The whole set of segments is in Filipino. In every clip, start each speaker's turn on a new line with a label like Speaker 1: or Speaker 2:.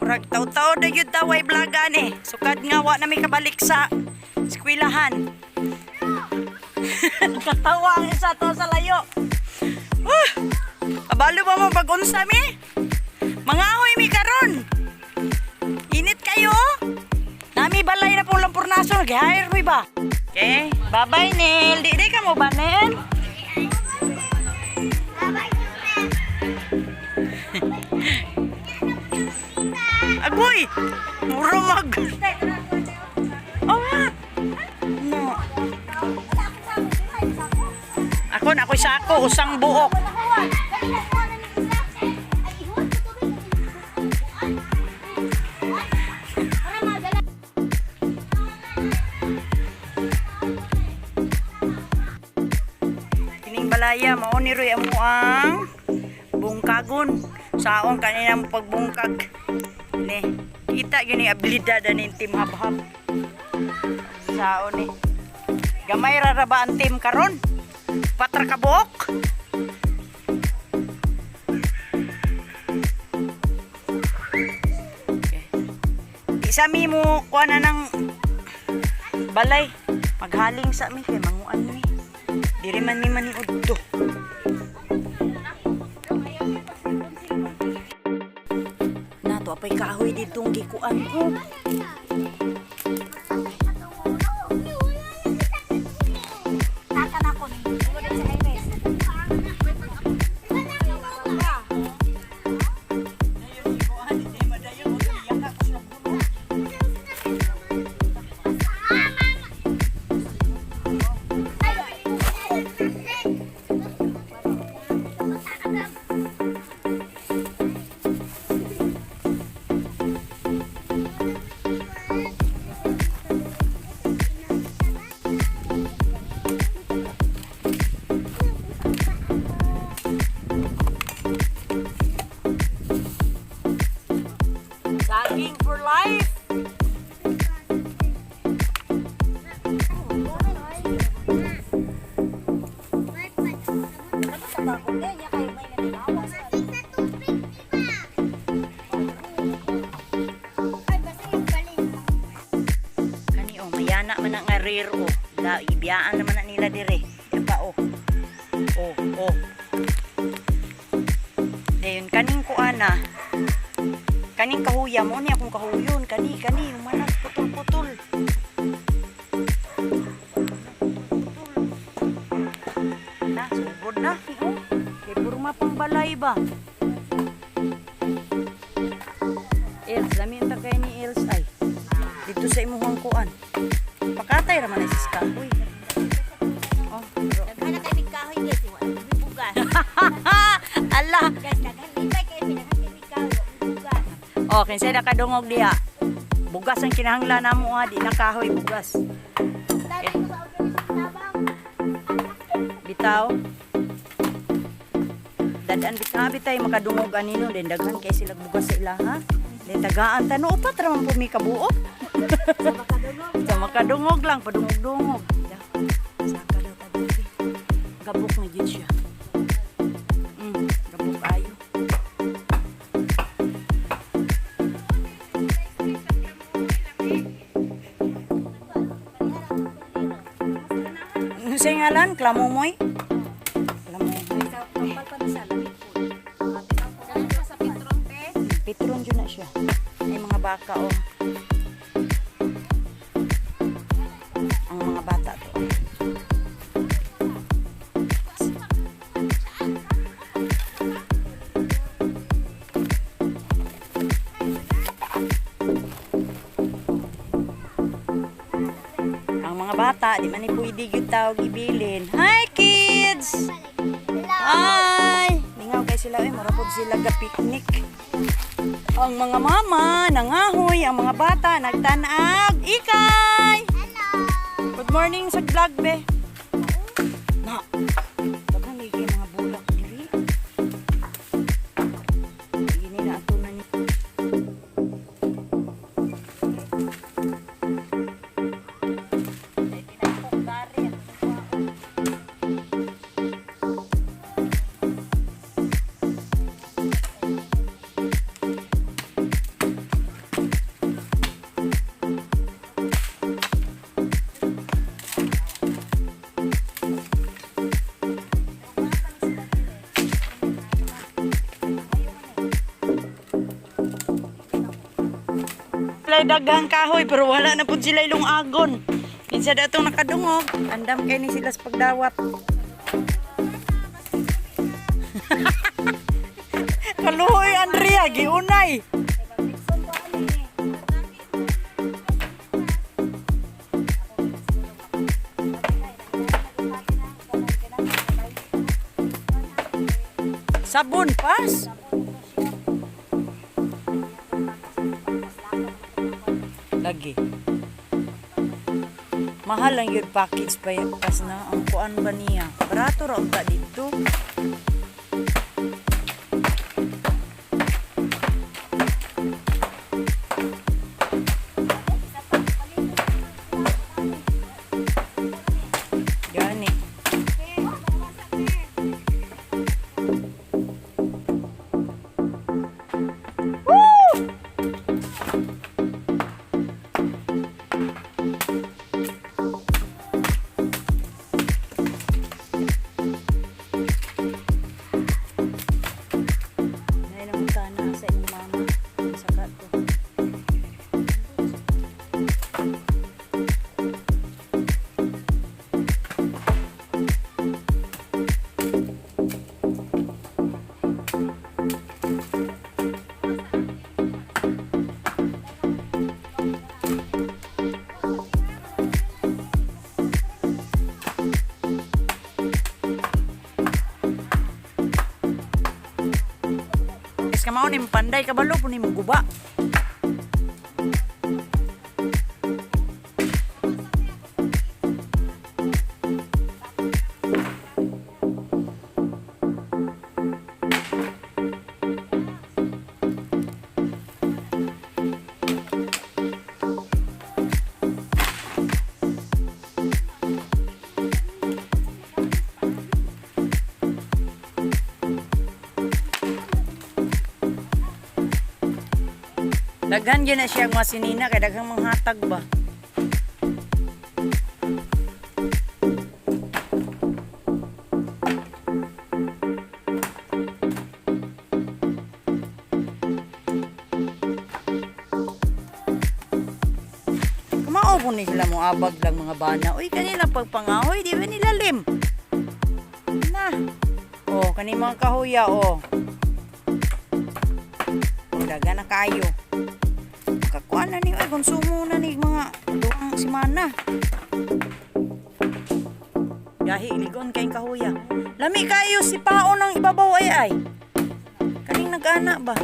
Speaker 1: Murag taw-taw na yun daw ay blagan eh. Sukad nga wa na may kabalik sa eskwelahan. Katawa ang isa to sa layo. Abalo ba mo pag-unsa mi? Mga ahoy mi karon. Init kayo? Nami balay na pong lampurnaso. Nag-hire mo ba? Okay. Bye-bye, Nel. Di ka mo ba, Nel? Agoy! Muro mag... Oh, nga! No. Ako'y sako, usang buok. Kining balaya, mauni roy amo ang bungkagon. Saong kanina pagbungkag. Ne, kita yun yung abilidad ng team hab-hab. Sao ni. Gamay raraba ang team karon. Patra kabok. Okay. Isa mi mo kuha na ng balay. Maghaling sa mi kay manguan mi. Diri man mi maniudto. Apay kahoy ditong gikuan ko. Saging for life. Kani oh, mayana man ang arir oh. Da ibiyaan naman na nila dire. Diba oh. Oh. Dayon kaning kuana. Kaning kahuya mo niya kung kahuyon. Kani, yung manag putol-putol. Na, sugod na. Kay burma pang balay ba? Els, lamin ta kayo ni Els ay. Dito sa imuhang kuan. Pakatay raman ay sis kahoy. Oh,
Speaker 2: naghanap kayo ng kahoy guys. Bugas.
Speaker 1: Allah.
Speaker 2: Guys, naghanap kayo ng kahoy.
Speaker 1: Okay, saya nakadungog diha. Bugas ang kinahanglan namo ha, di na kahoy bugas. Okay. Bitaw. Dadan bitay makadungog anino den daghan kay sila bugas sa ila ha. Den tagaan tano upat ra man pumi kabuok. Sa makadungog lang padungog-dungog. Saka daw ka dito. Gabok na gid siya. Gabok ayo. Sa ngalan, Klamomoy? Petron dyan na siya. May mga baka o. Ang mga bata to. Ang mga bata, di man ni pwede yung tawag ibilin. Hi kids! Hi! Lingaw kay sila, marapod sila ga-picnic. Ang mga mama, nangahoy, ang mga bata, nagtanag. Ikay!
Speaker 2: Hello!
Speaker 1: Good morning sa vlog, be. Na, dagan lagi mga bulak diri. Gini na ato na ni. kay daghang kahoy pero wala na pud sila ilong agon. Kinsa datong nakadungog, andam kay ni sila sa pagdawat. Kaluhoy Andrea, giunay. Sabon pas. Lagi. Mahal lang yun package pa yan. Pas na, ang kuan ba niya? Barato ra unta dito. Gani. Kamao ni panday kabalo po ni mo guba. Daghan yun na siya mga sinina kaya daghang manghatag ba. Kumao po ni sila mo abag lang mga bana. Uy, kanina pagpangahoy, di ba nilalim? Na. Oh, kani mga kahuya, oh. Daghan na kayo. Kakuan na ni, ay konsumo na ni mga duang simana. Gahi iligon kayong kahuya. Lami kayo si pao ng ibabaw ay. Kaning nag-ana ba?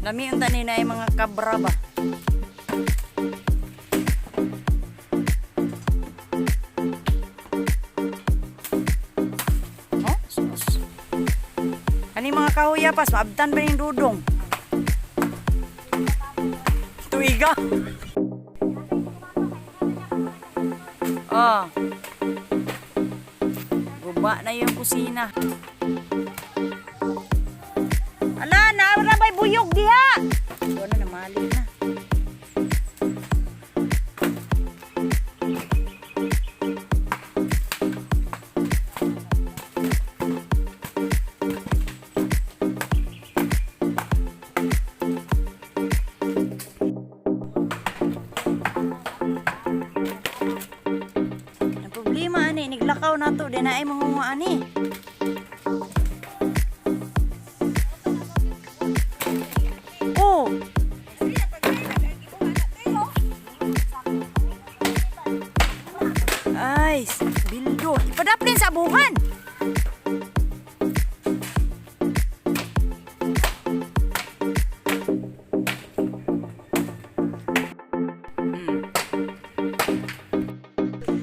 Speaker 1: Lami ang tanin na ay mga kabra ba? Oh, sus. Kani mga kahuya pas, maabtan ba yung dudong? Tuiga. Oh. Guba na yung kusina. Ala, narabay buyog diha. Ito na namali na. Ang problema ani, niglakaw na to, di na ay mangunga ani. Ay, bildo. Ipadaplin sa buhan.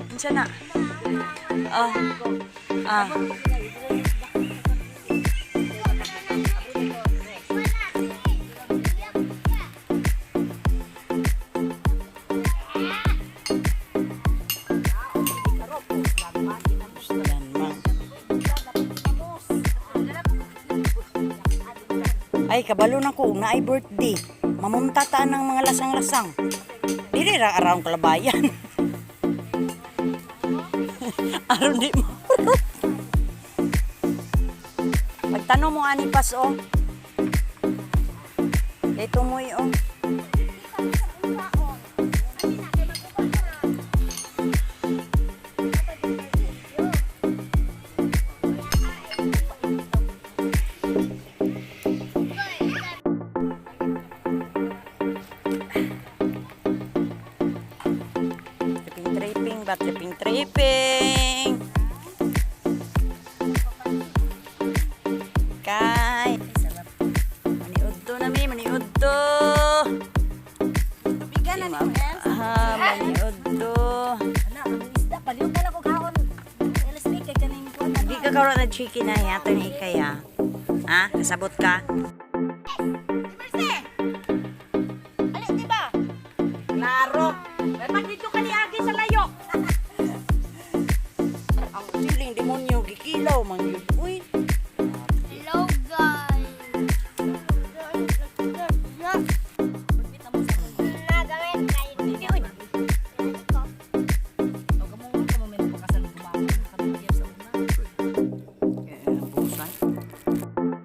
Speaker 1: Minsan na. Ay, kabalo na ko, na ay birthday. Mamunta taan ng mga lasang-lasang. Dili ra around kalabayan. Aron di mo. Magtanong mo ani pas o. Dito mo o. Tripping. Kay. Maniudto na mi, maniudto.
Speaker 2: Tubigan na ni mo, Els.
Speaker 1: Maniudto.
Speaker 2: Ana, ang isda paliw pala ko kahon. Els kay kaning kuan.
Speaker 1: Di ka karon na chicken na yato ni Ikaya. Ha? Kasabot ka?
Speaker 2: Iberse. Ali, di ba? Klaro. Dapat dito ka ni Agi sa layo.
Speaker 1: Ang siling demonyo gikilaw man yun. Uy.
Speaker 2: Hello, guys.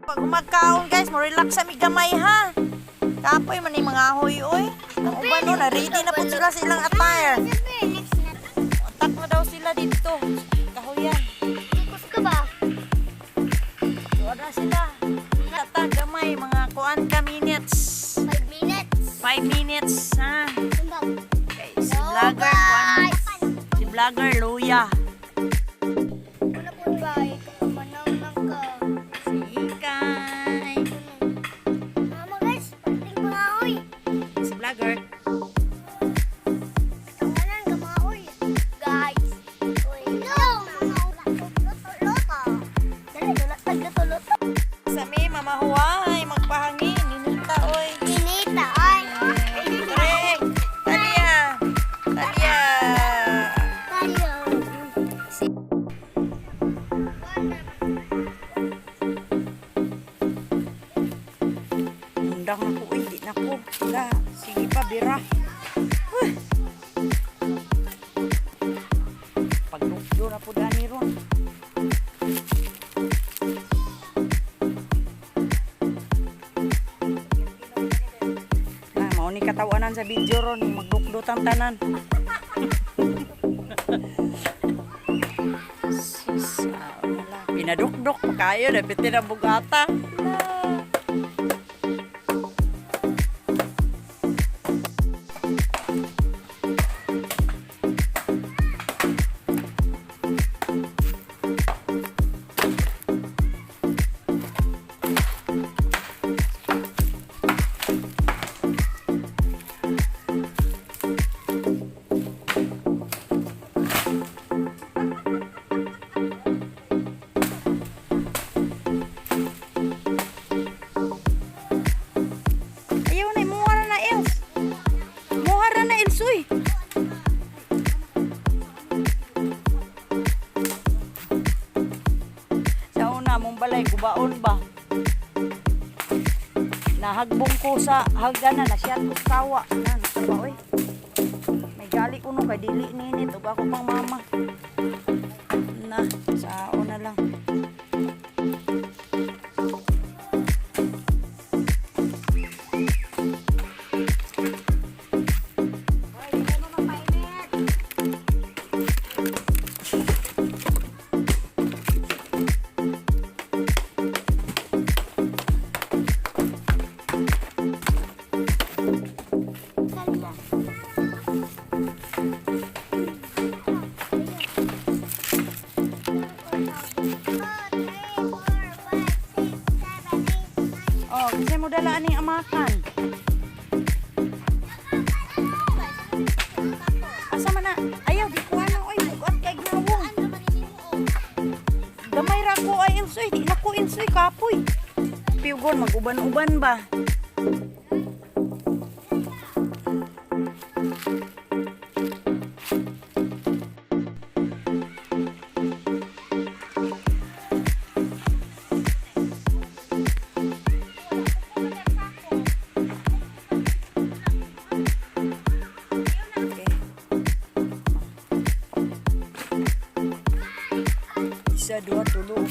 Speaker 1: Pag umagkaon guys, mo relax sa mi gamay ha. Kapoy man yung mga ahoy oy. Ang uban no, na-ready na po sila silang attire. Utak na daw sila dito. Kahoyan.
Speaker 2: Ikos ka ba?
Speaker 1: Doon na sila. Tata gamay, mga kuan ka minutes.
Speaker 2: 5 minutes.
Speaker 1: 5 minutes ha. Okay, si
Speaker 2: Hello,
Speaker 1: vlogger kuan.
Speaker 2: guys.
Speaker 1: Si vlogger Luya.
Speaker 2: Ano po ba? Manang ka.
Speaker 1: Si Ikay.
Speaker 2: Mama guys, pating pangahoy.
Speaker 1: Si vlogger.
Speaker 2: Tanganan ka mahoy. Guys. No! Luto-luto. Dali, luto-luto.
Speaker 1: Sa mi mamahuay, magpahangin. Ninita oy.
Speaker 2: Inita, ay.
Speaker 1: Correct. Talia. Talia.
Speaker 2: Tayo.
Speaker 1: Undang na ko, di na ko. Sila, sige pa, bira. Paglukdo na po dani ron. Mau ni katawanan sa video ron, maglukdo tam tanan. Sus, wala. Pinadukdok pa kayo, dapat tinabugata. Ayaw na, muha na Els. Muha na Els, uy. Sa una, mong balay, gubaon ba? Nahagbong ko sa hagdanan, nasyat ko sa kawa. Na, ba, uy. May gali ko no, kay dili ninit. Ug ako pang mama. Na, sa una lang. Oh, kasi mo dalaan yung amakan. Asa man na? Ayaw, di ko ano, oy, bugat kay gnawong. Gamay ra ko ay insoy, di na ko insoy kapoy. Piugon, mag-uban-uban ba?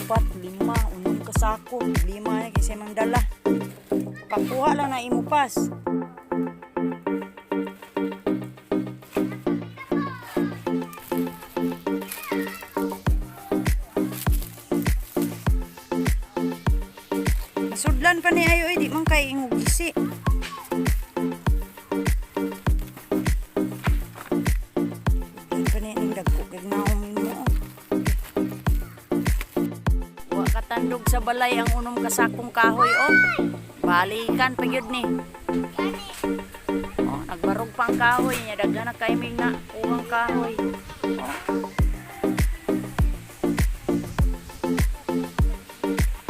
Speaker 1: upat, lima, unong kasako, lima na kasi mang dala. Pakuha lang na imupas. Masudlan pa ni ayo di man kay ingog gisi. Sudlan pa ni ning dagko kay naom mo. Wa katandog sa balay ang unom kasakong kahoy oh. Balikan pa gyud ni. Oh, nagbarog pa ang kahoy niya daghan na kay mig na uwang kahoy. Oh.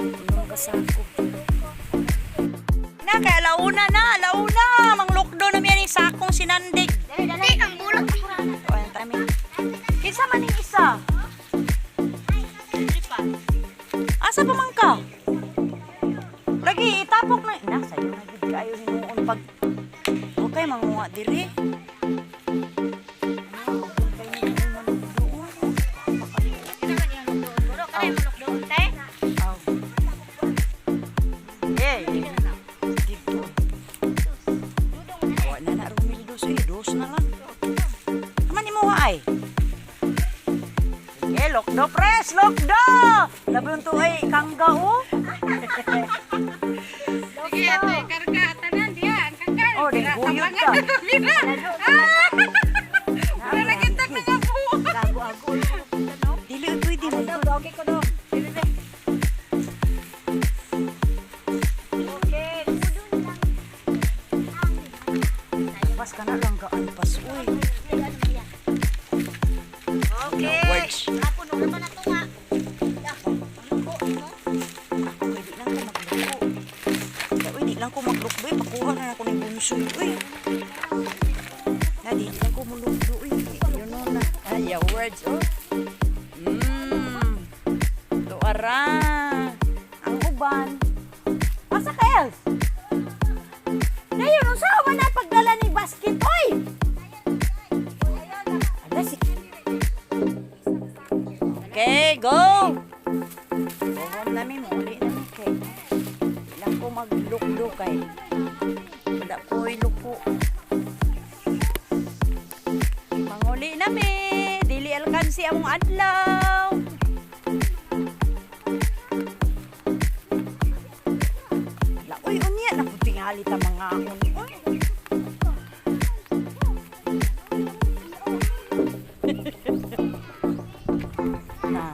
Speaker 1: Unom kasako. Na kay launa manglukdo na miyan yung sakong sinandig.
Speaker 2: Dali, ang bulak ako rana.
Speaker 1: O, ayan tami. Kinsa man yung isa? Asa pa man ka? Lagi, itapok na. Ina, sa'yo na gid kayo hinuon pag... Huwag kayo manguha diri. Lokdo press, lokdo! Labi yung ay kangga o.
Speaker 2: Sige, ito yung karga. Tanan diya, ang karga.
Speaker 1: Oh, di buyod ka.
Speaker 2: Wala na kita na nga po.
Speaker 1: Gago-ago. Dili, pwede mo.
Speaker 2: Okay ko dong.
Speaker 1: Pas ka na lang gaan pas, uy.
Speaker 2: Okay.
Speaker 1: Words.
Speaker 2: Ako nung naman ito nga.
Speaker 1: Di lang ko maglukdo eh. Pakuha na ako ng bunsoy eh. Di lang ko maglukdo eh. Yun na. Ay, words oh. Tuara. Ang uban. Asa ka, Els? Ngayon, usaw man na pagdala ni basket, oy! Ada si... Okay, go! Go namin, muli namin kay... Ilang ko maglukdo kay... Wala ko iluko. Manguli namin! Dili alkansi among adlaw! Uy, unya na puting halita mga akon. Na,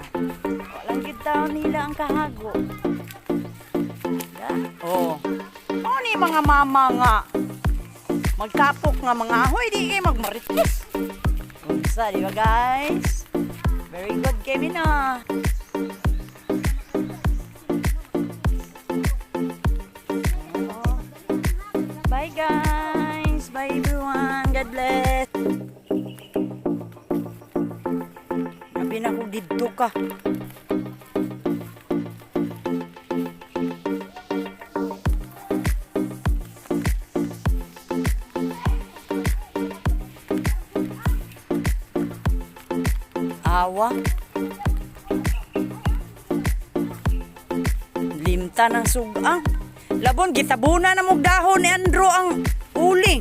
Speaker 1: walang kita nila ang kahago. Oh. Oh, ni mga mama nga. Magkapok nga mga ahoy, di kayo magmaritis. Unsa, di ba guys? Very good game na. Bye guys. Bye everyone. God bless. Sabi na kung dito ka. Awa. Limta ng sugang. Labon, gitabuna na mong dahon ni Andro ang uli.